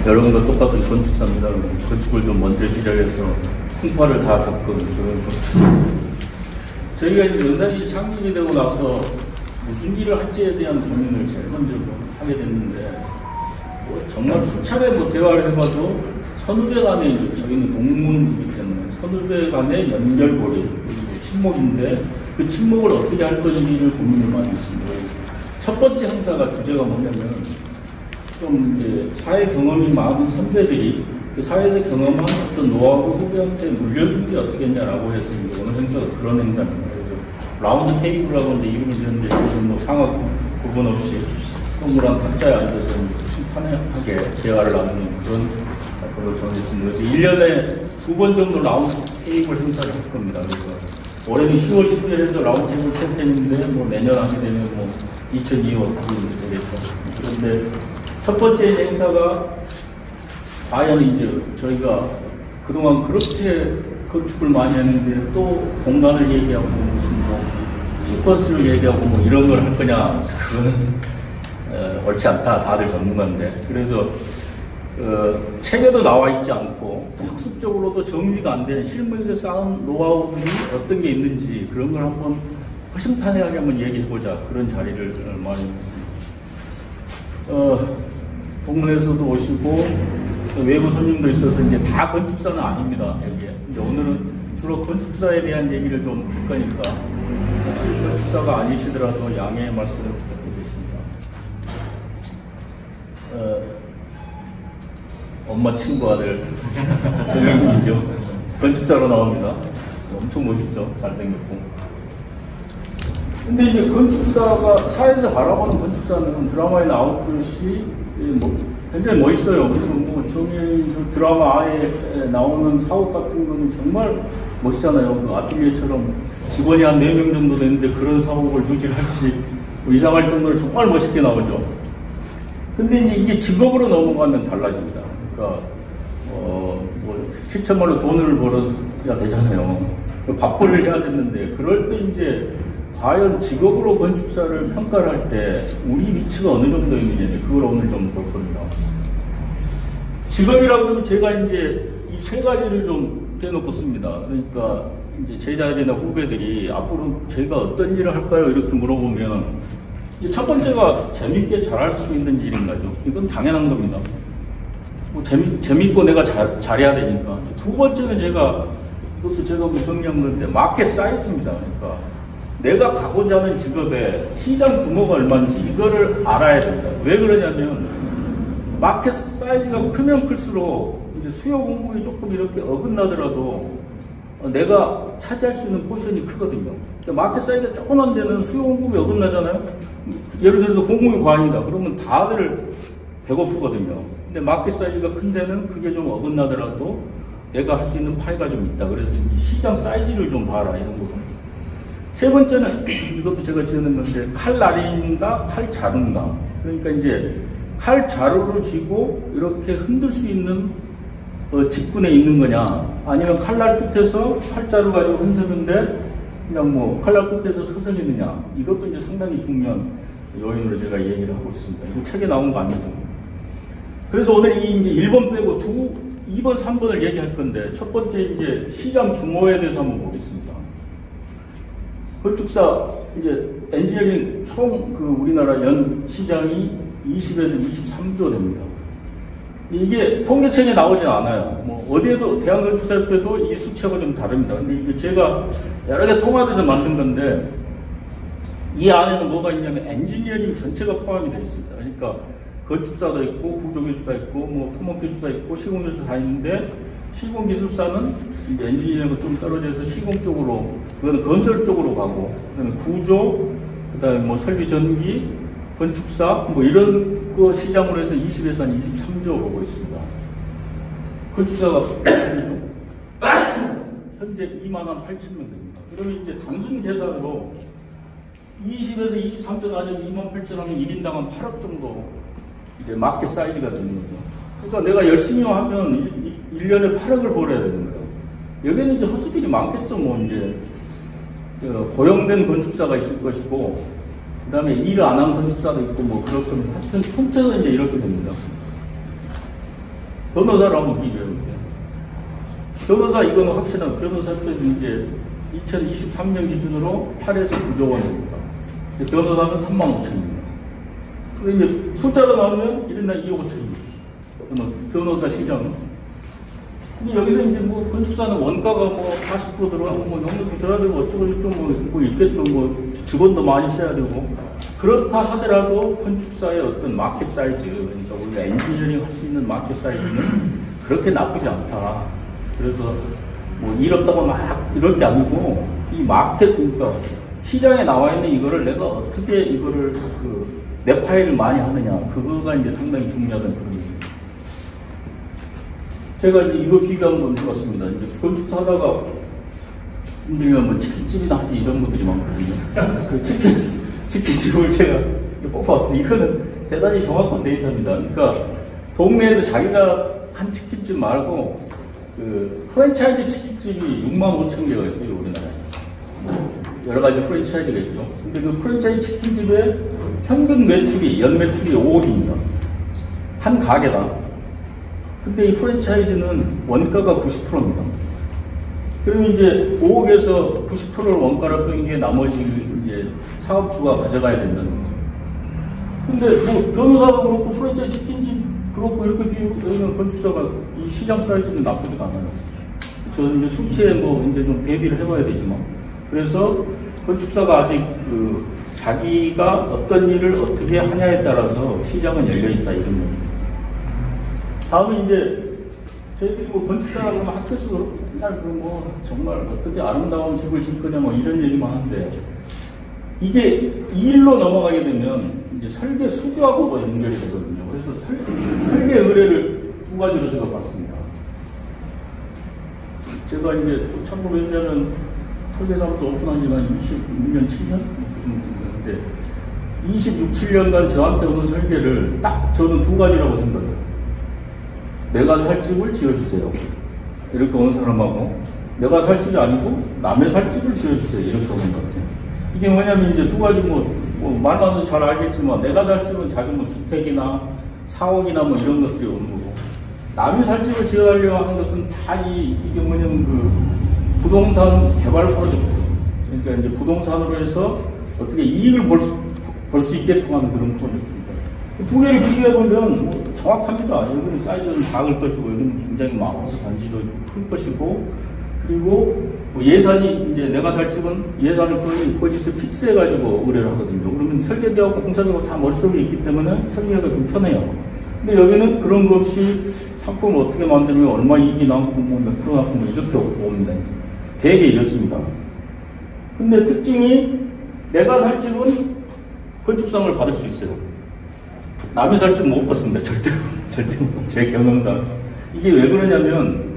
여러분과 똑같은 건축사입니다. 건축을 좀 먼저 시작해서 풍파를 다 겪은 그런 건축사입니다. 저희가 이제 연단이 창립이 되고 나서 무슨 일을 할지에 대한 고민을 제일 먼저 하게 됐는데, 정말 수차례 대화를 해봐도 선후배 간의, 저희는 동문이기 때문에 선후배 간의 연결고리, 친목인데 그 친목을 어떻게 할 건지를 고민을 많이 했습니다. 첫 번째 행사가 주제가 뭐냐면, 좀 이제 사회 경험이 많은 선배들이 그 사회에서 경험한 어떤 노하우 후배한테 물려주는 게 어떻겠냐라고 해서 이제 오늘 행사가 그런 행사입니다. 그래서 라운드 테이블이라고 이제 이름을 지었는데, 뭐 상하 구분 없이 동그란 탁자에 앉아서 심판하게 대화를 나누는 그런 걸로 정했습니다. 그래서 1년에 2번 정도 라운드 테이블 행사를 할 겁니다. 그래서 올해는 10월 10일에서 라운드 테이블 캠페인인데, 뭐 내년 하게 되면 뭐 2025년 되겠죠. 그런데 첫 번째 행사가 과연 이제 저희가 그동안 그렇게 건축을 많이 했는데 또 공간을 얘기하고 무슨 뭐 시퀀스를 얘기하고 뭐 이런 걸 할 거냐, 그건 옳지 않다. 다들 전문가인데. 그래서 책에도 나와 있지 않고 학습적으로도 정리가 안 된 실무에서 쌓은 노하우들이 어떤 게 있는지 그런 걸 한번 허심탄회하게 한번 얘기해보자. 그런 자리를 많이 동문에서도 오시고 외부 손님도 있어서 이제 다 건축사는 아닙니다. 여기에. 이제 오늘은 주로 건축사에 대한 얘기를 좀 할 거니까 혹시 건축사가 아니시더라도 양해의 말씀을 부탁드리겠습니다. 엄마 친구 아들 정영훈이죠. 건축사로 나옵니다. 엄청 멋있죠. 잘생겼고. 근데 이제 건축사가 사회에서 바라보는 건축사는 드라마에 나오듯이 뭐 굉장히 멋있어요. 그리고 뭐 정의인 드라마에 나오는 사업 같은 거는 정말 멋있잖아요. 그 아틀리에처럼 직원이 한 4명 정도 되는데 그런 사업을 유지할지 뭐 이상할 정도로 정말 멋있게 나오죠. 근데 이제 이게 직업으로 넘어가면 달라집니다. 그러니까 뭐 실천말로 돈을 벌어야 되잖아요. 밥벌이를 해야 되는데 그럴 때 이제 과연 직업으로 건축사를 평가를 할 때 우리 위치가 어느 정도 있느냐, 그걸 오늘 좀 볼 겁니다. 직업이라고 하면 제가 이제 이 3가지를 좀 떼놓고 씁니다. 그러니까 이제 제 자리나 후배들이 앞으로 제가 어떤 일을 할까요? 이렇게 물어보면 첫 번째가 재밌게 잘할 수 있는 일인가죠. 이건 당연한 겁니다. 뭐 재밌고 내가 잘해야 되니까. 두 번째는 그것도 제가 뭐 정리한 건데 마켓 사이즈입니다. 그러니까 내가 가고자 하는 직업의 시장 규모가 얼마인지 이거를 알아야 된다. 왜 그러냐면 마켓 사이즈가 크면 클수록 이제 수요 공급이 조금 이렇게 어긋나더라도 내가 차지할 수 있는 포션이 크거든요. 그러니까 마켓 사이즈가 조그만 데는 수요 공급이 어긋나잖아요. 예를 들어서 공급이 과잉이다. 그러면 다들 배고프거든요. 근데 마켓 사이즈가 큰 데는 그게 좀 어긋나더라도 내가 할 수 있는 파이가 좀 있다. 그래서 시장 사이즈를 좀 봐라. 이런 거. 세 번째는 이것도 제가 지어낸 건데 칼날인가 칼자루인가. 그러니까 이제 칼자루를 쥐고 이렇게 흔들 수 있는 직군에 있는 거냐, 아니면 칼날 끝에서 칼자루 가지고 흔드는데 그냥 뭐 칼날 끝에서 서서 있느냐. 이것도 이제 상당히 중요한 요인으로 제가 얘기를 하고 있습니다. 이거 책에 나온 거 아니고. 그래서 오늘 이제 1번 빼고 2번, 3번을 얘기할 건데, 첫 번째 이제 시장 규모에 대해서 한번 보겠습니다. 건축사, 이제 엔지니어링 총 우리나라 연 시장이 20에서 23조 됩니다. 이게 통계책에 나오지 않아요. 뭐 어디에도 대한건축사협회도 이 수치하고 좀 다릅니다. 근데 이게 제가 여러 개 통합해서 만든 건데, 이 안에는 뭐가 있냐면 엔지니어링 전체가 포함이 되어 있습니다. 그러니까 건축사도 있고 구조기술사 있고 뭐 토목기술사 있고 시공기술사 다 있는데, 시공기술사는 이제 엔지니어링과 좀 떨어져서 시공 쪽으로, 그거는 건설 쪽으로 가고, 그다음에 구조, 그다음에 뭐 설비 전기, 건축사 뭐 이런 거 시장으로 해서 20에서 한 23조 보고 있습니다. 건축사가 현재 2만 8천 명 됩니다. 그러면 이제 단순 계산으로 20에서 23조 나누면 2만 8천 하면 1인당 한 8억 정도 이제 마켓 사이즈가 되는 거죠. 그러니까 내가 열심히 하면 1년에 8억을 벌어야 되는 거예요. 여기는 이제 헛수들이 많겠죠. 뭐 이제 고용된 건축사가 있을 것이고, 그 다음에 일을 안 한 건축사도 있고 뭐 그럴 겁니다. 하여튼 통째로 이제 이렇게 됩니다. 변호사를 한번 비교해 볼게요. 변호사 이거는 확실한 변호사도 이제 2023년 기준으로 8에서 9조 원입니다. 변호사는 35,000입니다. 근데 이제 숫자로 나오면 1인당 2억 5천입니다. 변호사 시장은. 근데 여기서 이제 뭐 건축사는 원가가 뭐 40% 들어가고 뭐 용도도 줘야 되고 어쩌고저쩌고 뭐 있겠죠. 뭐 직원도 많이 써야 되고. 그렇다 하더라도 건축사의 어떤 마켓 사이즈, 그러니까 우리가 엔지니어링 할 수 있는 마켓 사이즈는 그렇게 나쁘지 않다. 그래서 뭐 일 없다고 막 이럴 게 아니고 이 마켓, 그러니까 시장에 나와 있는 이거를 내가 어떻게 이거를 내 파일을 많이 하느냐, 그거가 이제 상당히 중요하다는 그런 거죠. 제가 이제 이거 비교 한번 해봤습니다. 이제 건축 하다가 힘들면 뭐 치킨집이나 하지 이런 분들이 많거든요. 그 치킨집을 제가 뽑아왔어요. 이거는 대단히 정확한 데이터입니다. 그러니까 동네에서 자기가 한 치킨집 말고 그 프랜차이즈 치킨집이 65,000개가 있어요, 우리나라에. 여러 가지 프랜차이즈가 있죠. 근데 그 프랜차이즈 치킨집의 평균 매출이, 연 매출이 5억입니다. 한 가게당. 근데 이 프랜차이즈는 원가가 90%입니다. 그러면 이제 5억에서 90%를 원가로 뺀 게 나머지 이제 사업주가 가져가야 된다는 거죠. 근데 뭐 변호사도 그렇고 프랜차이즈 치킨집 그렇고 이렇게 비교하면 건축사가 이 시장 사이즈는 나쁘지가 않아요. 저는 이제 수치에 뭐 이제 좀 대비를 해봐야 되지만. 그래서 건축사가 아직 자기가 어떤 일을 어떻게 하냐에 따라서 시장은 열려있다, 이런 겁니다. 다음에 이제 저희들이 뭐 건축사라고 하면 학교에서 그렇고 맨날 뭐 정말 어떻게 아름다운 집을 짓 거냐 뭐 이런 얘기만 하는데, 이게 이 일로 넘어가게 되면 이제 설계 수주하고 연결이 되거든요. 그래서 설계 의뢰를 두 가지로 제가 봤습니다. 제가 이제 1900년은 설계사무소 오픈한 지가 26년, 7년? 됐는데 26, 7년간 저한테 오는 설계를 딱 저는 두 가지라고 생각해요. 내가 살 집을 지어주세요. 이렇게 오는 사람하고, 내가 살 집이 아니고 남의 살 집을 지어주세요. 이렇게 오는 것 같아요. 이게 뭐냐면 이제 두 가지 말로는 잘 알겠지만, 내가 살 집은 자기 뭐 주택이나 사옥이나 뭐 이런 것들이 오는 거고, 남의 살 집을 지어가려고 하는 것은 다 이게 뭐냐면 부동산 개발 프로젝트. 그러니까 이제 부동산으로 해서 어떻게 이익을 볼 수 있게끔 하는 그런 프로젝트입니다. 두 개를 비교해보면 뭐 정확합니다. 여기는 사이즈는 작을 것이고, 여기는 굉장히 많고, 단지도 클 것이고, 그리고 뭐 예산이 이제 내가 살 집은 예산을 거기서 픽스해가지고 의뢰를 하거든요. 그러면 설계되고 공사되고 다 머릿속에 있기 때문에 설계가 좀 편해요. 근데 여기는 그런 거 없이 상품을 어떻게 만들면 얼마 이익이 남고, 뭐 몇 프로 남고, 뭐 이렇게 옵니다. 되게 이렇습니다. 근데 특징이 내가 살 집은 건축상을 받을 수 있어요. 남의 살 집은 못 받습니다. 절대 제 경험상. 이게 왜 그러냐면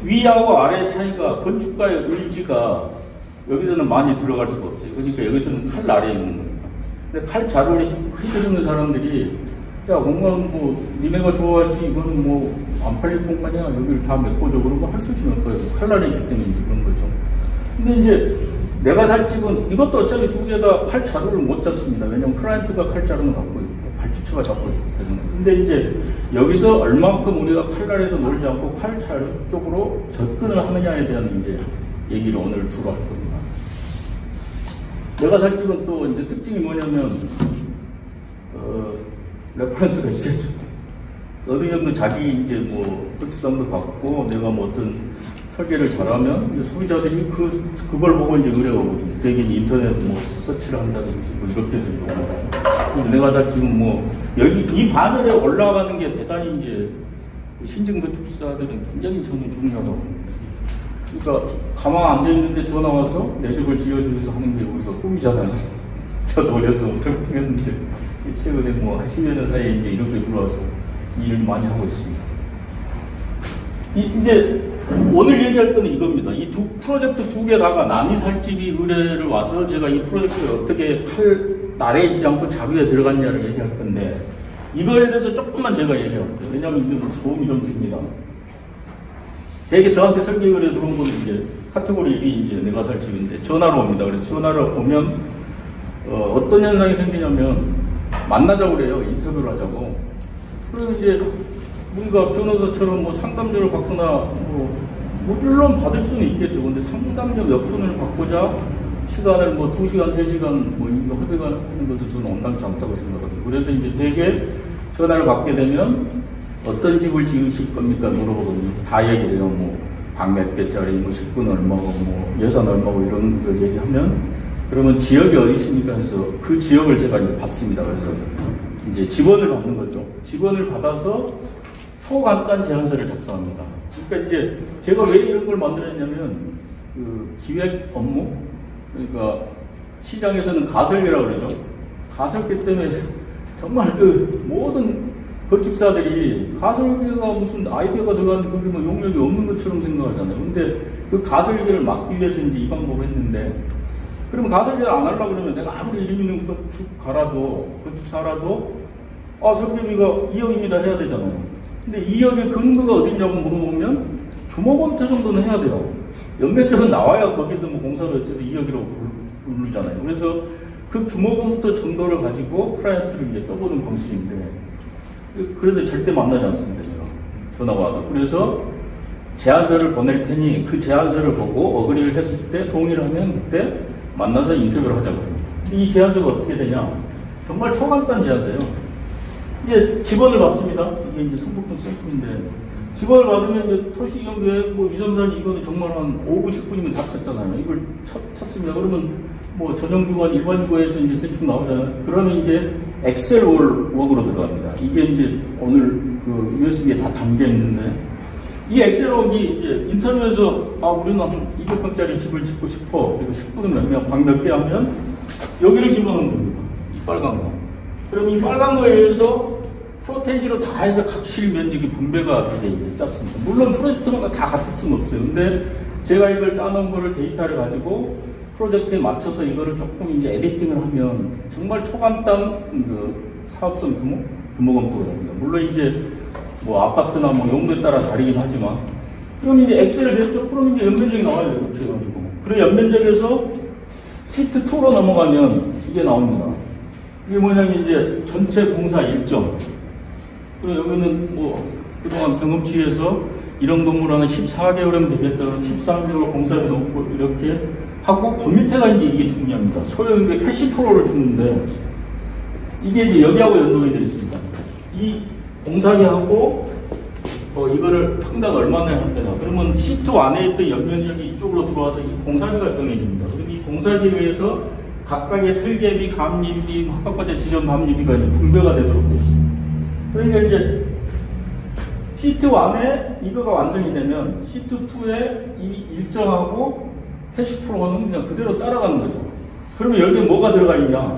위하고 아래의 차이가, 건축가의 의지가 여기서는 많이 들어갈 수가 없어요. 그러니까 여기서는 칼 아래에 있는 겁니다. 근데 칼 자루를 휘두르는 사람들이, 야, 공간 뭐 니네가 좋아하지, 이거는 뭐 안 팔릴 공간이야, 여기를 다 메꿔줘, 그러고 할 수 있는 거예요. 칼 아래에 있기 때문에 이제 그런 거죠. 근데 이제 내가 살 집은 이것도 어차피 두 개 다 칼 자루를 못 잡습니다. 왜냐면 클라이언트가 칼 자루는 갖고 있고 발주처가 잡고 있기 때문에. 근데 이제 여기서 얼만큼 우리가 칼날에서 놀지 않고 칼 자루 쪽으로 접근을 하느냐에 대한 이제 얘기를 오늘 주로 할 겁니다. 내가 살 집은 또 이제 특징이 뭐냐면 레퍼런스가 있어야죠. 어느 정도 자기 이제 뭐 건축상도 받고 내가 뭐 어떤 설계를 잘하면 이제 소비자들이 그걸 보고 이제 의뢰가 오거든요. 대개 인터넷 뭐 서치를 한다든지 뭐 이렇게 해서 이용하고. 내가 살 집은 뭐 여기 이 바늘에 올라가는 게 대단히 이제 신증 건축사들은 굉장히 저는 중요하다고 봅니다. 그러니까 가만 앉아 있는데 전화 와서 내 집을 지어주셔서 하는 게 우리가 꿈이잖아요. 저도 어려서 엄청 꿈했는데 최근에 뭐 한 10여 년 사이에 이제 이렇게 들어와서 일을 많이 하고 있습니다. 이제 오늘 얘기할 거는 이겁니다. 이 프로젝트 두 개 다가 남이 살 집이 의뢰를 와서 제가 이 프로젝트를 어떻게 칼 아래에 있지 않고 자루에 들어갔냐를 얘기할 건데, 이거에 대해서 조금만 제가 얘기할게요. 왜냐하면 이게 도움이 좀 됩니다. 되게 저한테 설계 의뢰 들어온 거는 이제 카테고리 1이 이제 내가 살 집인데 전화로 옵니다. 그래서 전화로 오면 어떤 현상이 생기냐면 만나자고 그래요. 인터뷰를 하자고. 그러면 이제 우리가 변호사처럼 뭐 상담료를 받거나 물론 받을 수는 있겠죠. 근데 상담료 몇 푼을 받고자 시간을 뭐 2시간, 3시간 뭐 이거 허비가 하는 것은 저는 온당치 않다고 생각합니다. 그래서 이제 되게 전화를 받게 되면 어떤 집을 지으실 겁니까? 물어보거든요. 다 얘기를 해요. 뭐 방 몇 개짜리, 뭐 10분 얼마고, 뭐 예산 얼마고 이런 걸 얘기하면 그러면 지역이 어디 있습니까? 해서 그 지역을 제가 이제 받습니다. 그래서 이제 지원을 받는 거죠. 지원을 받아서 초간단 제안서를 작성합니다. 그러니까 이제 제가 왜 이런 걸 만들었냐면 그 기획 업무, 그러니까 시장에서는 가설계라고 그러죠. 가설계 때문에 정말 그 모든 건축사들이 가설계가 무슨 아이디어가 들어갔는데 그게 뭐 용역이 없는 것처럼 생각하잖아요. 근데 그 가설계를 막기 위해서 이제 이 방법을 했는데, 그러면 가설계를 안 하려고 그러면 내가 아무리 이름 있는 건축 가라도, 건축사라도, 설계비가 2억입니다 해야 되잖아요. 근데 2억의 근거가 어디냐고 물어보면 규모검토 정도는 해야 돼요. 연면적은 나와야 거기서 뭐 공사를 어째서 2억이라고 부르잖아요. 그래서 그 규모검토 정도를 가지고 클라이언트를 이제 떠보는 방식인데, 그래서 절대 만나지 않습니다. 제가 전화가 와도. 그래서 제안서를 보낼 테니 그 제안서를 보고 어그리를 했을 때 동의를 하면 그때 만나서 인터뷰를 하자고 합니다. 이 제안서가 어떻게 되냐? 정말 초간단 제안서예요. 이제 지원을 받습니다. 이게 이제 성북동 샘플인데, 지원을 받으면 이제 토시경계 뭐 유전산 이거는 정말 한 5분, 10분이면 다 찼잖아요. 이걸 찼습니다. 그러면 뭐 전용주관 일반주거에서 이제 대충 나오잖아요. 그러면 이제 엑셀 워크로 들어갑니다. 이게 이제 오늘 그 USB에 다 담겨 있는데, 이 엑셀 워크이 이제 인터넷에서 우리는 한 200평짜리 집을 짓고 싶어. 그리고 10분은 방 몇 개 하면 여기를 집어넣는 겁니다. 이 빨간 거. 그럼 이 빨간 거에 의해서 프로테이지로 다 해서 각 실 면적이 분배가 되게 이제 짰습니다. 물론 프로젝트마다 다 같을 수는 없어요. 근데 제가 이걸 짜놓은 거를 데이터를 가지고 프로젝트에 맞춰서 이거를 조금 이제 에디팅을 하면 정말 초간단 그 사업성 규모 검토가 됩니다. 물론 이제 뭐 아파트나 뭐 용도에 따라 다르긴 하지만, 그럼 이제 엑셀을 냈죠. 그럼 이제 연면적이 나와요. 이렇게 해가지고. 그리고 연면적에서 시트 2로 넘어가면 이게 나옵니다. 이게 뭐냐면 이제 전체 공사 일정. 그리고 여기는 뭐 그동안 경험치에서 이런 건물 하나 14개월이면 되겠다. 13개월 공사비 놓고 이렇게 하고, 그 밑에가 이제 이게 중요합니다. 소요인데 캐시프로를 주는데, 이게 이제 여기하고 연동이 되어 있습니다. 이 공사비하고 이거를 평당 얼마나 할 때나, 그러면 시트 안에 있던 연면적이 이쪽으로 들어와서 이 공사비가 정해집니다. 그럼 이 공사비에 의해서 각각의 설계비, 감리비, 각각의 지점 감리비가 이제 분배가 되도록 되어 있습니다. 그러니까 이제 시트 1에 이거가 완성이 되면 시트 2에 이 일정하고 캐시프로는 그냥 그대로 따라가는 거죠. 그러면 여기에 뭐가 들어가 있냐?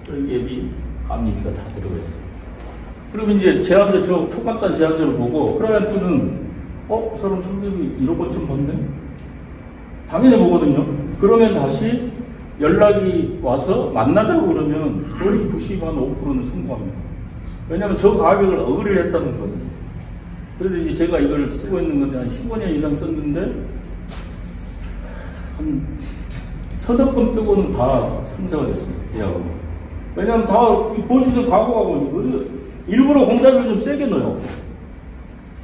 설계비, 감리비가 다 들어가 있어요. 그러면 이제 제안서, 저 초간단 제안서를 보고 클라이언트는 사람 설계비 1억 5천 받네? 당연히 보거든요. 그러면 다시 연락이 와서 만나자고 그러면 거의 95%는 성공합니다. 왜냐하면 저 가격을 어그리를 했다는 거거든요. 그래서 이제 제가 이걸 쓰고 있는 건데 한 15년 이상 썼는데 한 서너 건 빼고는 다 상사가 됐습니다. 계약으로. 왜냐하면 다 본시설 각오하고 일부러 공사비를 좀 세게 넣어요.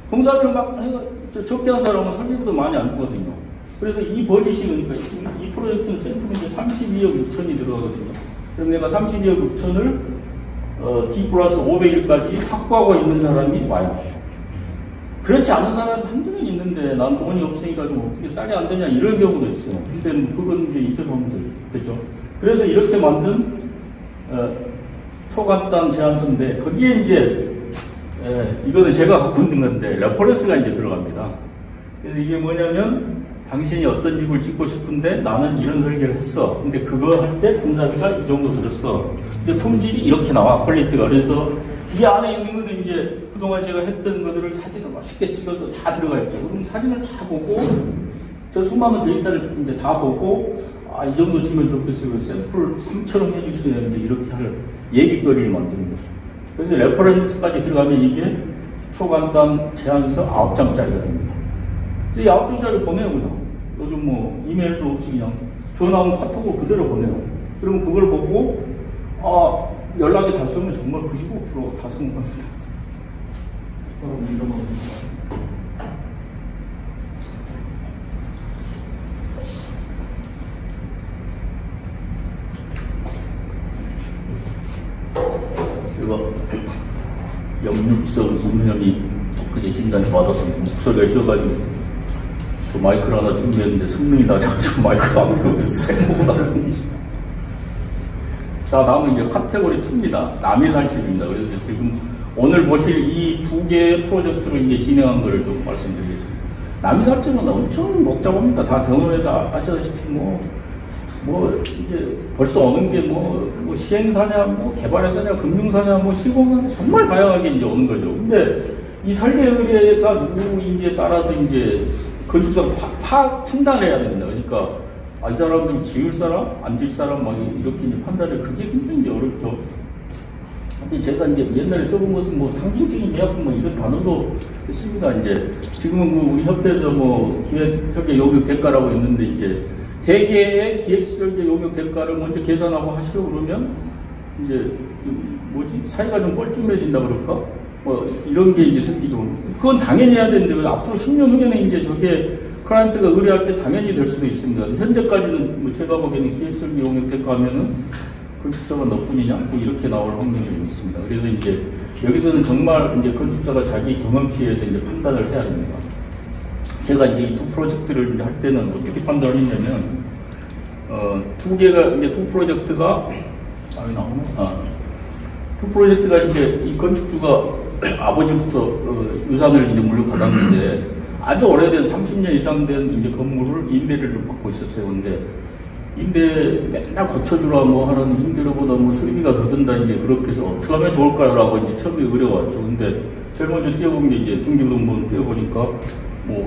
공사비를 막 적게 한 사람은 설계비도 많이 안 주거든요. 그래서 이 버짓이, 그러니까 이 프로젝트는 샘플인데 32억 6천이 들어가거든요. 그럼 내가 32억 6천을 D 플러스 500일까지 확보하고 있는 사람이 와요. 그렇지 않은 사람이 한두 명 있는데 난 돈이 없으니까 좀 어떻게 싸게 안 되냐 이런 경우도 있어요. 근데 그건 이제 인터뷰하면 되죠. 그래서 이렇게 만든 초간단 제안서인데, 거기에 이제 이거는 제가 갖고 있는 건데 레퍼런스가 이제 들어갑니다. 그래서 이게 뭐냐면 당신이 어떤 집을 짓고 싶은데 나는 이런 설계를 했어. 근데 그거 할 때 공사비가 이 정도 들었어. 근데 품질이 이렇게 나와, 퀄리티가. 그래서 이 안에 있는 거는 이제 그동안 제가 했던 것들을 사진을 멋있게 찍어서 다 들어가 있죠. 그럼 사진을 다 보고, 저 수많은 데이터를 이제 다 보고, 이 정도 지면 좋겠어요. 샘플 3처럼 해주세요. 이제 이렇게 할 얘기거리를 만드는 거죠. 그래서 레퍼런스까지 들어가면 이게 초간단 제안서 9장짜리가 됩니다. 이 9장짜리를 보내요, 그냥. 요즘 뭐 이메일도 없이 그냥 전화 온 카톡으로 그대로 보내요. 그러면 그걸 보고, 연락이 다시 오면 정말 95%가 다 성공합니다. 바로 밀어먹습니다. 이거 역류성 음염이 그제 진단이 받아서 목소리가 쉬어가지고 그 마이크를 하나 준비했는데 성능이 낮아가지고 마이크가 안 되고 생목을 하는지. 자, 다음은 이제 카테고리 2입니다. 남이살집입니다. 그래서 지금 오늘 보실 이 두 개의 프로젝트를 이제 진행한 거를 좀 말씀드리겠습니다. 남이살집은 엄청 복잡합니다. 다 경험해서 아시다시피 이제 벌써 오는 게 시행사냐, 개발회사냐, 금융사냐, 시공사냐, 정말 다양하게 이제 오는 거죠. 근데 이 설계 의뢰가 누구인지에 따라서 이제 건축사가 판단을 해야 됩니다. 그러니까, 이 사람들이 지을 사람, 안 지을 사람, 이렇게 이제 판단을, 그게 굉장히 이제 어렵죠. 근데 제가 이제 옛날에 써본 것은 상징적인 계약금 이런 단어도 있습니다. 이제 지금은 우리 협회에서 기획설계 용역 대가라고 있는데 이제 대개의 기획설계 용역 대가를 먼저 계산하고 하시오 그러면 이제 사이가 좀 뻘쭘해진다 그럴까? 이런 게 이제 생기죠. 그건 당연히 해야 되는데 앞으로 10년 후에는 이제 저게 클라이언트가 의뢰할 때 당연히 될 수도 있습니다. 현재까지는 제가 보기에는 기획설계 용역 대가 하면은 건축사가 너뿐이냐? 이렇게 나올 확률이 좀 있습니다. 그래서 이제 여기서는 정말 이제 건축사가 자기 경험치에서 이제 판단을 해야 됩니다. 제가 이제 이 두 프로젝트를 이제 할 때는 어떻게 판단을 했냐면, 두 프로젝트가, 두 프로젝트가 이제 이 건축주가 아버지부터 유산을 이제 물려받았는데 아주 오래된 30년 이상 된 이제 건물을 임대료를 받고 있었어요. 근데 임대 맨날 고쳐주라 하는 임대료보다 수리비가 더 든다 이제 그렇게 해서 어떻게 하면 좋을까요라고 이제 처음에 의뢰왔죠. 근데 제일 먼저 띄워본 게 이제 등기부등본 띄워보니까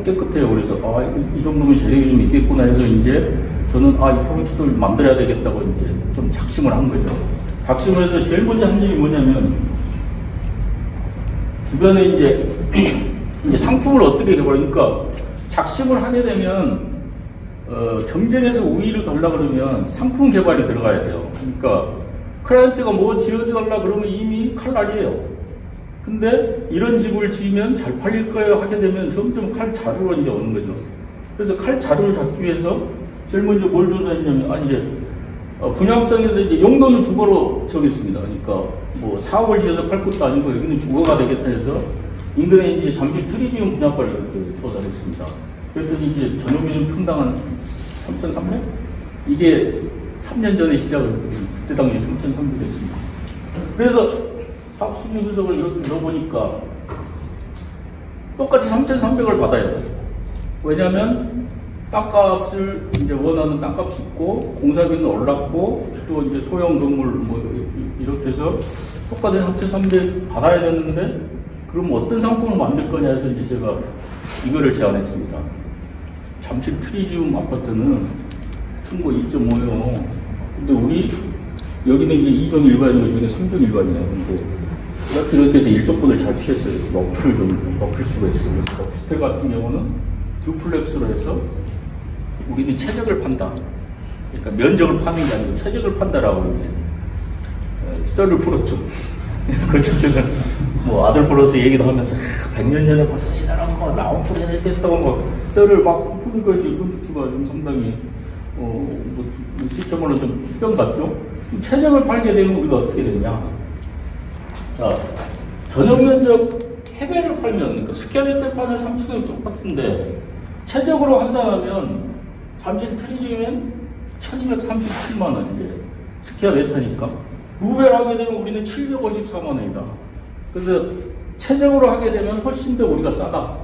깨끗해요. 그래서 이 정도면 재력이 좀 있겠구나 해서 이제 저는 이 프로젝트를 만들어야 되겠다고 이제 좀 작심을 한 거죠. 작심을 해서 제일 먼저 한 일이 뭐냐면 주변에 이제 상품을 어떻게 개발하니까 작심을 하게 되면 경쟁에서 우위를 가려고 그러면 상품 개발이 들어가야 돼요. 그러니까 클라이언트가 지어달라 그러면 이미 칼날이에요. 근데 이런 집을 지으면 잘 팔릴 거예요 하게 되면 점점 칼 자루로 이제 오는 거죠. 그래서 칼 자루를 잡기 위해서 제일 먼저 뭘 조사했냐면 분양성에서 이제 용도는 주거로 정했습니다. 그러니까 사업을 지어서 팔 것도 아니고 여기는 주거가 되겠다 해서 인근에 이제 잠실 트리지움 분양가를 이렇게 조사를 했습니다. 그래서 이제 전용기준 평당 3,300? 이게 3년 전에 시작을 했거든요. 그때 당시 3,300이었습니다. 그래서 사업 수준 누적을 이렇게 넣어보니까 똑같이 3,300을 받아야 돼요. 왜냐하면 땅값을 이제 원하는 땅값이 있고 공사비는 올랐고 또 이제 소형 건물 이렇게 해서 똑같이 3,300 받아야 되는데 그럼 어떤 상품을 만들 거냐 해서 이제 제가 이거를 제안했습니다. 잠실 트리지움 아파트는 층고 2.5예요. 근데 우리 여기는 이제 2종 일반이고 저기는 3종 일반이에요. 근데 이렇게 해서 일조권을 잘 피했어요. 높이를 좀 높일 수가 있어요. 그래서 오피스텔 같은 경우는 듀플렉스로 해서 우리는 최적을 판다. 그러니까 면적을 파는 게 아니고 최적을 판다라고 이제 썰을 풀었죠. 그렇죠. 제가 아들 불러서 얘기도 하면서 100년 전에 벌써 이 사람 나온 프로젝트 했다고 썰을 막 푸는 것이 건축주가 좀 상당히 시점으로 좀 뿅 같죠. 최적을 팔게 되면 우리가 어떻게 되냐? 자, 전용 면적 해외를 팔면 그러니까 스퀘어미터 판을 3층은 똑같은데 최적으로 환산하면 잠실 트리지움은 1,237만 원인데 스퀘어미터니까 루벨 하게 되면 우리는 754만 원이다. 그래서 최적으로 하게 되면 훨씬 더 우리가 싸다.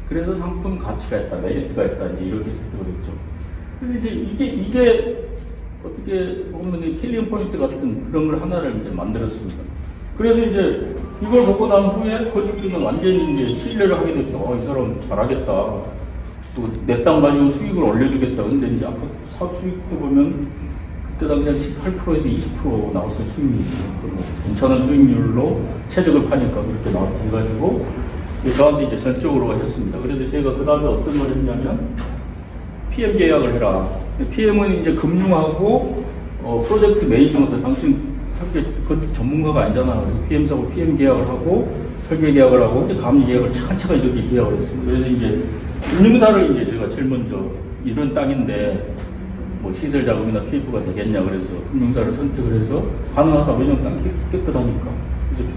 그래서 상품 가치가 있다, 메리트가 있다, 이제 이렇게 설득을 했죠. 그래서 이제 이게 어떻게 보면 킬링 포인트 같은 그런 걸 하나를 이제 만들었습니다. 그래서 이제 이걸 보고 난 후에 건축주는 완전히 이제 신뢰를 하게 됐죠. 이 사람 잘하겠다. 내 땅 가지고 수익을 올려주겠다. 근데 이제 아까 사업 수익도 보면 그때 당시 한 18%에서 20% 나왔어요, 수익률이. 괜찮은 수익률로 최적을 파니까 그렇게 나왔다 해가지고 저한테 이제 전적으로 했습니다. 그래서 제가 그 다음에 어떤 걸 했냐면 PM 계약을 해라. PM은 이제 금융하고 프로젝트 매니지먼트, 설계 건축 전문가가 아니잖아. PM사고 PM 계약을 하고 설계 계약을 하고 감리 계약을 차근차근 이렇게 계약을 했습니다. 그래서 이제 운영사를 이제 제가 제일 먼저 이런 땅인데 뭐 시설 자금이나 PF가 되겠냐 그래서 금융사를 선택을 해서 가능하다. 왜냐면 땅이 깨끗하니까. 그래서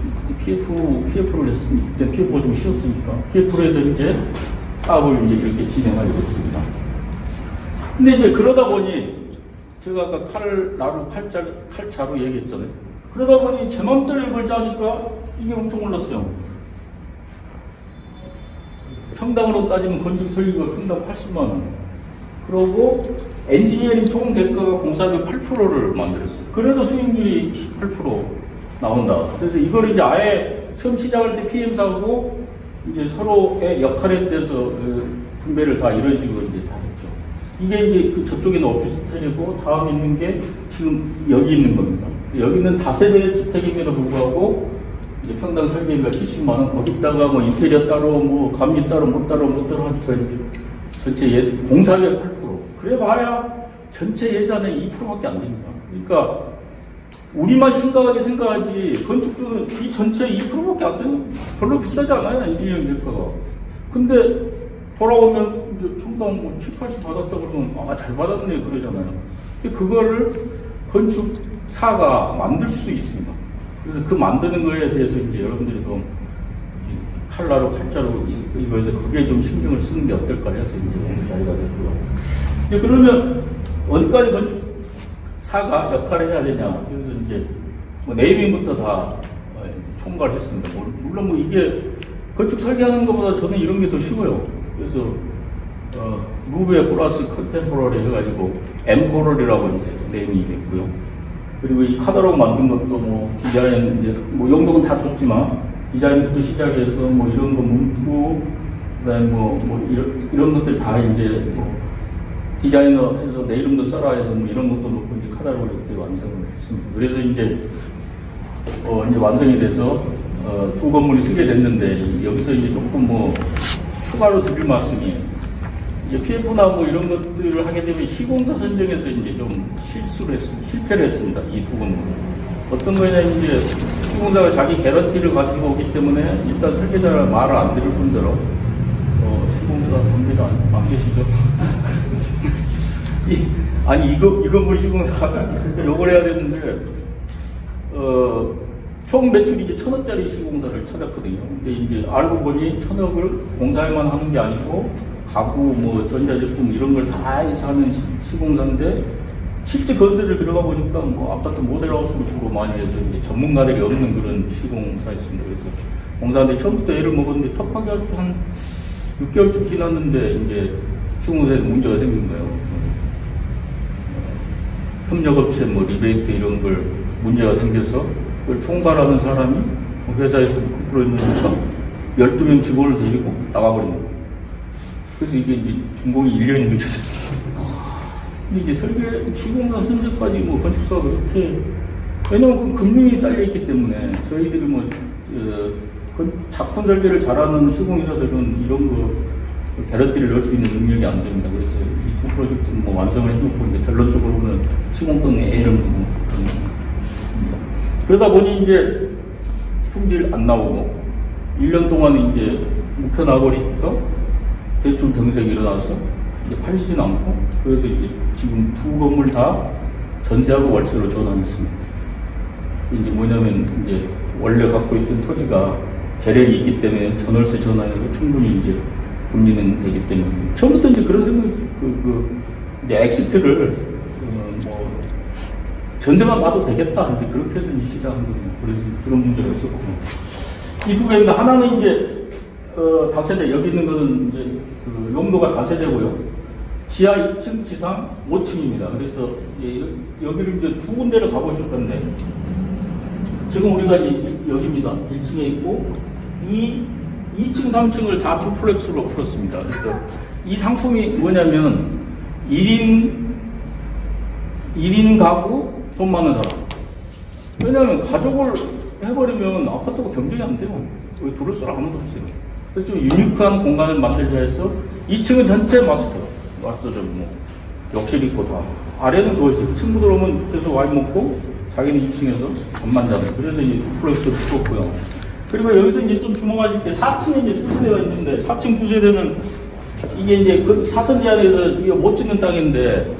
PF를 했으니까 그때 PF가 좀 쉬웠으니까 PF로 해서 이제 사업을 이제 이렇게 진행하게 됐습니다. 근데 이제 그러다 보니 제가 아까 칼자루 얘기했잖아요. 그러다 보니 제 맘대로 이걸 짜니까 이게 엄청 올랐어요. 평당으로 따지면 건축 설계가 평당 80만 원. 그러고 엔지니어링 총 대가가 공사비 8%를 만들었어요. 그래도 수익률이 18% 나온다. 그래서 이걸 이제 아예 처음 시작할 때 PM사고 이제 서로의 역할에 대해서 그 분배를 다 이런 식으로 이제 다 했죠. 이게 이제 그 저쪽에는 오피스텔이고 다음 있는 게 지금 여기 있는 겁니다. 여기는 다세대 주택임에도 불구하고 이제 평당 설계비가 70만 원, 거기다가 뭐 인테리어 따로, 뭐 감리 따로, 못 따로 하니까 이제 전체 공사비가 8%. 그래 봐야 전체 예산의 2%밖에 안 됩니다. 그러니까 우리만 심각하게 생각하지 건축주는 이 전체 2%밖에 안 되는 별로 비싸지 않아요. 엔지니어링 대가가. 근데 돌아오면 이제 평당 뭐 7, 80 받았다 그러면 아, 잘 받았네 그러잖아요. 근데 그거를 건축사가 만들 수 있습니다. 그래서 그 만드는 거에 대해서 이제 여러분들이 좀 칼라로 칼자루 이거에서 그게 좀 신경을 쓰는 게 어떨까 해서 이제 오늘 자리가 됐고요. 그러면 어디까지 건축사가 역할을 해야 되냐. 그래서 이제 뭐 네이밍부터 다 총괄을 했습니다. 물론 뭐 이게 건축 설계하는 것보다 저는 이런 게 더 쉬워요. 그래서 루베 플러스 컨템포러리 해가지고 엠코럴이라고 이제 네이밍이 됐고요. 그리고 이 카탈로그 만든 것도 뭐 디자인 이제 뭐 용도는 다 좋지만 디자인부터 시작해서 뭐 이런 거 문구 그다음에 뭐 이런 것들 다 이제 뭐 디자이너 해서 내 이름도 써라 해서 뭐 이런 것도 놓고 이제 카탈로그를 이렇게 완성을 했습니다. 그래서 이제 완성이 돼서 두 건물이 쓰게 됐는데 여기서 이제 조금 뭐 추가로 드릴 말씀이 이제 PF나 뭐 이런 것들을 하게 되면 시공사 선정에서 이제 좀 실패를 했습니다. 이 두 건물. 어떤 거냐면 이제 시공사가 자기 개런티를 가지고 오기 때문에 일단 설계자를 말을 안 들을 뿐더러 시공사 관계자 안 계시죠? 아니 이 건물 시공사가 요걸 해야 되는데 총 매출이 이제 1,000억짜리 시공사를 찾았거든요. 근데 이제 알고 보니 1,000억을 공사에만 하는 게 아니고 가구 뭐 전자제품 이런 걸 다 해서 하는 시공사인데 실제 건설을 들어가 보니까 뭐 아파트 모델하우스를 주로 많이 해서 이제 전문가들이 없는 그런 시공사였습니다. 그래서 공사하는데 처음부터 애를 먹었는데 턱하게 한 6개월쯤 지났는데 이제 시공사에서 문제가 생긴 거예요. 협력업체 뭐 리베이트 이런 걸 문제가 생겨서 그걸 총괄하는 사람이 회사에서 부풀어 있는 12명 직원을 데리고 나가버린 거예요. 그래서 이게 이제 준공이 1년이 늦어졌어요. 근데 이제 설계, 시공사 선정까지 뭐 건축사가 그렇게, 왜냐면 금융이 딸려있기 때문에 저희들이 뭐, 작품 설계를 잘하는 시공인사들은 이런 거 개런티를 넣을 수 있는 능력이 안 됩니다. 그래서 이 두 프로젝트는 뭐 완성을 해놓고 이제 결론적으로는 시공권의 A를 두고 그러다 보니 이제 품질 안 나오고 1년 동안 이제 묵혀놔버리니까 대출 경색이 일어나서 이제 팔리진 않고 그래서 이제 지금 두 건물 다 전세하고 월세로 전환했습니다. 이제 뭐냐면 이제 원래 갖고 있던 토지가 재력이 있기 때문에 전월세 전환해서 충분히 이제 금리는 되기 때문에 처음부터 이제 그런 생각이 이제 엑시트를 뭐 전세만 봐도 되겠다 이제 그렇게 해서 이제 시작한 거예요. 그래서 그런 문제가 있었고 이 두 개인데 하나는 이제 다세대 여기 있는 거는 이제 그 용도가 다세대고요. 지하 2층, 지상 5층입니다. 그래서 여기를 이제 두 군데를 가보실 건데 지금 우리가 여기입니다. 1층에 있고 이 2층, 3층을 다 투플렉스로 풀었습니다. 그래서 이 상품이 뭐냐면 1인 가구 돈 많은 사람. 왜냐하면 가족을 해버리면 아파트가 경쟁이 안 돼요. 여기 들을 사람 아무도 없어요. 그래서 좀 유니크한 공간을 만들자 해서 2층은 전체 마스터죠. 뭐 욕실 있고 다. 아래는 그것이 친구들 오면 계속 와인 먹고 자기는 2층에서 잠만 자고. 그래서 이제 플렉스를 죽었고요. 그리고 여기서 이제 좀 주목하실 게 4층에 이제 투세대가 있는데 4층 투세대는 이게 이제 그 사선 제한에서 이게 못 짓는 땅인데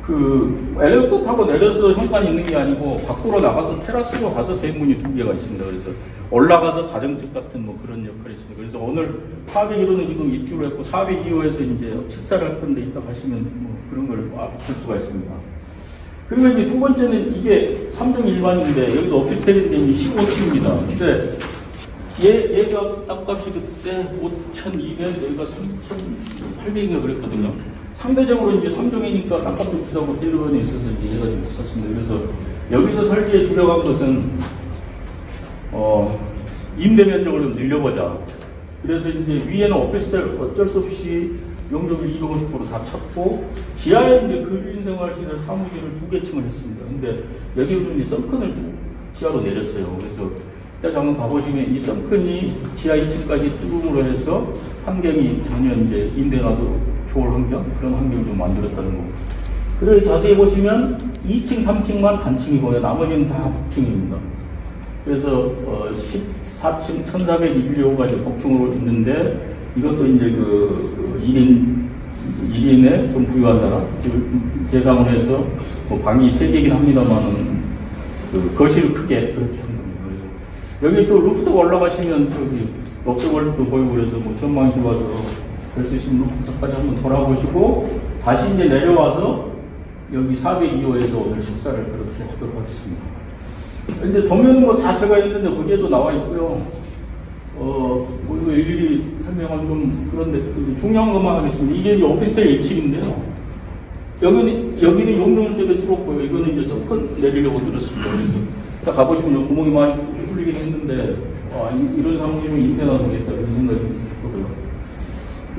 그 엘리베이터 타고 내려서 현관이 있는 게 아니고 밖으로 나가서 테라스로 가서 대문이 2개가 있습니다. 그래서 올라가서 가정집 같은 뭐 그런 역할이 있습니다. 그래서 오늘 401호는 지금 입주를 했고 402호에서 이제 식사를 할 건데 이따 가시면 뭐 그런 걸 볼 수가 있습니다. 그리고 이제 두 번째는 이게 3종 일반인데 여기도 오피스텔인데 이제 15층입니다. 근데 얘가 땅값이 그때 5,200, 여기가 3,800인가 그랬거든요. 상대적으로 이제 3종이니까 땅값도 비싸고 딜러번에 있어서 이제 얘가 좀 비쌌습니다. 그래서 여기서 설계에 주력한 것은, 임대 면적을 좀 늘려보자. 그래서 이제 위에는 오피스텔 어쩔 수 없이 용적률 250% 다 쳤고, 지하에 이제 근린생활시설 사무실을 2개 층을 했습니다. 근데 여기 좀 썬큰을 지하로 내렸어요. 그래서 이따 잠깐 가보시면 이 썬큰이 지하 2층까지 뚫음으로 해서 환경이 전혀 이제 임대나도 좋을 환경, 그런 환경을 좀 만들었다는 거고. 그리고 자세히 보시면 2층, 3층만 단층이고요. 나머지는 다 복층입니다. 그래서 14층 1421호가 이제 복층으로 있는데 이것도 이제 그 1인에 좀 부유한 사람 대상으로 해서 뭐 방이 3개이긴 합니다만은 그 거실을 크게 그렇게 한 겁니다. 그래서 여기 또 루프탑 올라가시면 저기 롯데월드도 보이고 그래서 뭐 전망이 좋아서 볼 수 있으면 루프탑까지 한번 돌아보시고 다시 이제 내려와서 여기 402호에서 오늘 식사를 그렇게 하도록 하겠습니다. 근데 도면은 뭐 다 제가 했는데 거기에도 나와 있고요. 뭐 이거 일일이 설명은 좀 그런데 중요한 것만 하겠습니다. 이게 이제 오피스텔 1층인데요. 여기는 용도를 때문에 뚫었고요. 이거는 이제 서컨 내리려고 들었습니다. 그래서 딱 가보시면 구멍이 많이 뚫리긴 했는데, 이런 사무실은 임대나 되겠다 이런 생각이 들었고요.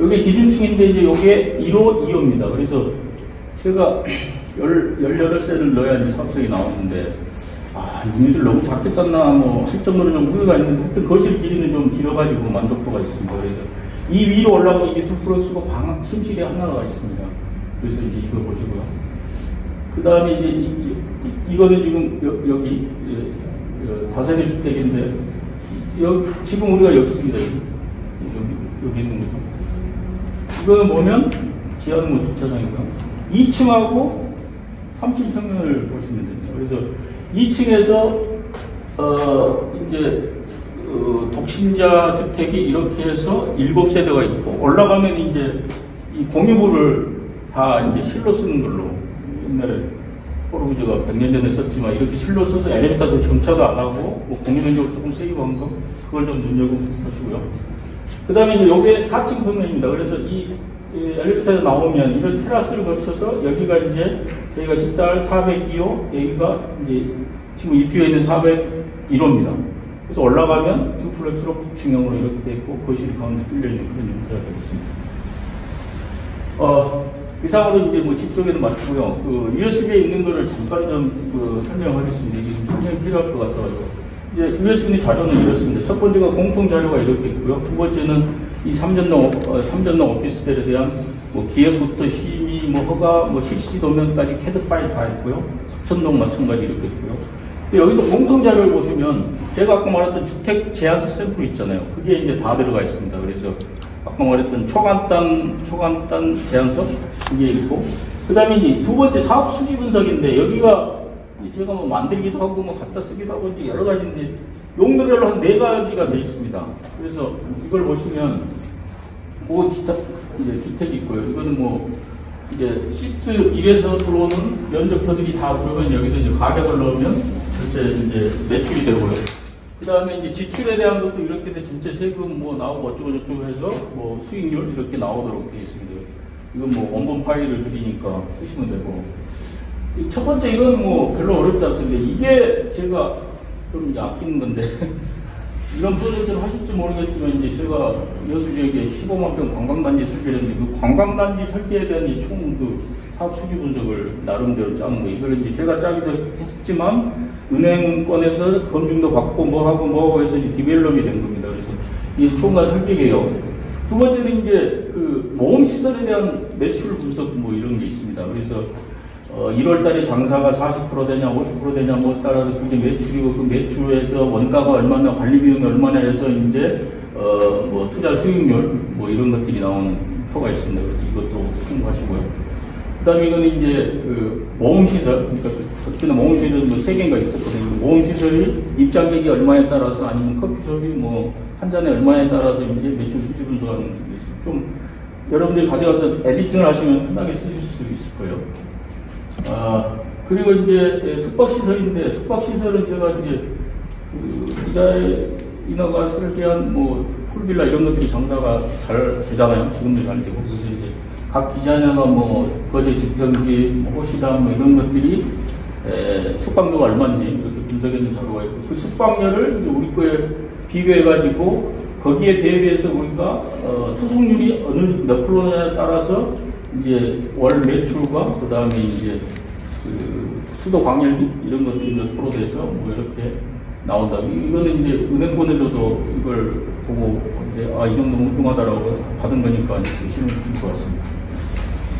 여기 기준층인데 이제 요게 1호, 2호입니다. 그래서 제가 18세를 넣어야 이제 사업성이 나왔는데, 유닛을 너무 작게 짰나, 뭐, 할 정도로 좀 후회가 있는데, 하여튼 거실 길이는 좀 길어가지고 만족도가 있습니다. 그래서 이 위로 올라가면 이게 2+고 방, 침실이 하나가 있습니다. 그래서 이제 이걸 보시고요. 그 다음에 이제 이거는 지금 여기, 다세대 주택인데, 지금 우리가 여기 있습니다. 여기 있는 거죠. 이거는 보면, 지하는 뭐 주차장이고요. 2층하고 3층 평면을 보시면 됩니다. 그래서 2층에서 이제 독신자 주택이 이렇게 해서 7세대가 있고 올라가면 이제 이 공유부를 다 이제 실로 쓰는 걸로 옛날에 포르부즈가 100년 전에 썼지만 이렇게 실로 써서 엘리베이터도 정차도 안 하고 뭐 공유 면적을 조금 세이브한 거 그걸 좀 눈여겨보시고요. 그 다음에 이제 요게 4층 평면입니다. 그래서 이 엘리베이터에서 나오면 이런 테라스를 거쳐서 여기가 이제 저희가 식사할 402호, 여기가 이제 지금 입주해 있는 401호입니다. 그래서 올라가면 듀플렉스로 북층형으로 이렇게 되어 있고 거실이 가운데 뚫려있는 그런 형태가 되겠습니다. 이상으로 이제 뭐 집 소개도 마치고요. 그 USB에 있는 거를 잠깐 좀 설명하겠습니다. 이게 좀 설명이 필요할 것 같아가지고. 이제 USB 자료는 이렇습니다. 첫 번째가 공통 자료가 이렇게 있고요. 두 번째는 이 삼전동 오피스텔에 대한 뭐 기획부터 심의, 뭐 허가, 뭐 실시 도면까지 CAD 파일 다 있고요. 석천동 마찬가지 이렇게 있고요. 여기서 공통 자료를 보시면 제가 아까 말했던 주택 제한서 샘플 있잖아요. 그게 이제 다 들어가 있습니다. 그래서 아까 말했던 초간단 제한서 그게 있고, 그 다음에 이제 두 번째 사업 수지 분석인데 여기가 제가 뭐 만들기도 하고 뭐 갖다 쓰기도 하고 이제 여러 가지인데 용도별로 한 4가지가 되어 있습니다. 그래서 이걸 보시면 이제 주택이 있고요. 이거는 뭐 이제 시트 1에서 들어오는 면적표들이 다 들어오면 여기서 이제 가격을 넣으면 전체 이제 매출이 되고요. 그 다음에 이제 지출에 대한 것도 이렇게 돼 전체 세금 뭐 나오고 어쩌고저쩌고 해서 뭐 수익률 이렇게 나오도록 되어 있습니다. 이건 뭐 원본 파일을 드리니까 쓰시면 되고. 첫 번째 이건 뭐 별로 어렵지 않습니다. 이게 제가 좀 아끼는 건데 이런 프로젝트를 하실지 모르겠지만 이제 제가 여수 지역에 15만 평 관광단지 설계를 했는데 그 관광단지 설계에 대한 이 총 그 사업 수지 분석을 나름대로 짜는 거 이걸 이제 제가 짜기도 했지만 은행권에서 검증도 받고 뭐하고 해서 이제 디벨롭이 된 겁니다. 그래서 이 총괄 설계개요. 두 번째는 이제 그 모험 시설에 대한 매출 분석 뭐 이런 게 있습니다. 그래서 1월 달에 장사가 40% 되냐, 50% 되냐, 뭐 따라서 그게 매출이고 그 매출에서 원가가 얼마나, 관리 비용이 얼마나 해서 이제, 뭐 투자 수익률, 뭐 이런 것들이 나오는 표가 있습니다. 그래서 이것도 참고하시고요. 그 다음에 이거는 이제 그 모험시설, 그러니까 특히나 모험시설은 뭐 3개인가 있었거든요. 모험시설이 입장객이 얼마에 따라서 아니면 커피숍이 뭐 한 잔에 얼마에 따라서 이제 매출 수지 분석하는 게 있어요. 좀 여러분들이 가져가서 에디팅을 하시면 편하게 쓰실 수 있을 거예요. 그리고 이제 숙박시설인데, 숙박시설은 제가 이제 그 기자의 인허가 설계한 뭐 풀빌라 이런 것들이 장사가 잘 되잖아요. 지금도 잘 되고. 그래서 이제 각 기자냐가 뭐 거제 집평지, 뭐 호시담 뭐 이런 것들이 숙박료가 얼마인지 이렇게 분석해준 자료가 있고, 그 숙박료를 우리 거에 비교해가지고 거기에 대비해서 우리가 투숙률이 어느 몇 프로냐에 따라서 이제 월 매출과 그 다음에 이제 그 수도 광열비 이런 것들이 몇 프로 돼서 뭐 이렇게 나온다. 이거는 이제 은행권에서도 이걸 보고 이제 이 정도면 훌륭하다라고 받은 거니까 보시면 될 것 같습니다.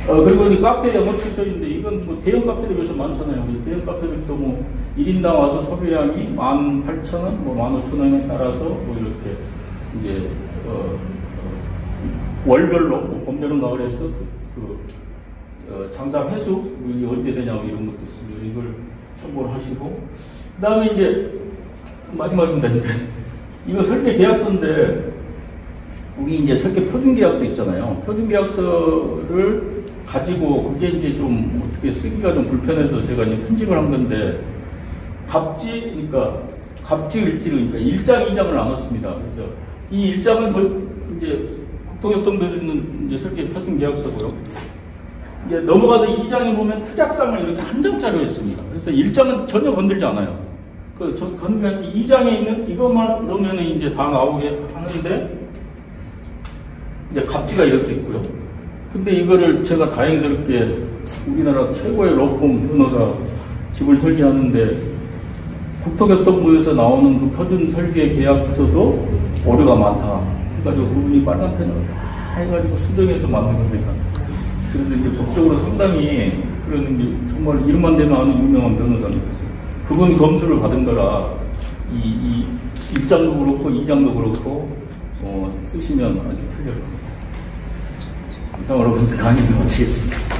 그리고 이 카페 영업시설인데 이건 뭐 대형 카페들 요즘 많잖아요. 대형 카페들도 뭐 1인당 와서 소비량이 18,000원, 뭐 15,000원에 따라서 뭐 이렇게 이제 월별로 뭐 봄, 여름, 가을에서 장사 횟수 이게 언제 되냐 뭐 이런 것도 있습니다. 이걸 참고를 하시고, 그 다음에 이제 마지막입니다. 이거 설계 계약서인데 우리 이제 설계 표준 계약서 있잖아요. 표준 계약서를 가지고 그게 이제 좀 어떻게 쓰기가 좀 불편해서 제가 이제 편집을 한 건데 그러니까 일지를 그러니까 1장, 2장을 나눴습니다. 그래서 이 1장은 이제 국토교통부에서 있는 이제 설계 표준 계약서고요. 이제 넘어가서 2장에 보면 특약상을 이렇게 한 장짜리로 했습니다. 그래서 1장은 전혀 건들지 않아요. 건들면 2장에 있는 이것만 넣으면 이제 다 나오게 하는데 이제 갑지가 이렇게 있고요. 근데 이거를 제가 다행스럽게 우리나라 최고의 로펌 변호사 집을 설계하는데 국토교통부에서 나오는 그 표준 설계 계약서도 오류가 많다. 해가지고 그분이 빨간 펜으로 다 해가지고 수정해서 만든 겁니다. 그래서 이제 법적으로 상당히 그런 게 정말 이름만 대면 아는 유명한 변호사님이었어요. 그분 검수를 받은 거라 이 1장도 그렇고 2장도 그렇고 쓰시면 아주 편리할 겁니다. 이상으로 강의를 마치겠습니다.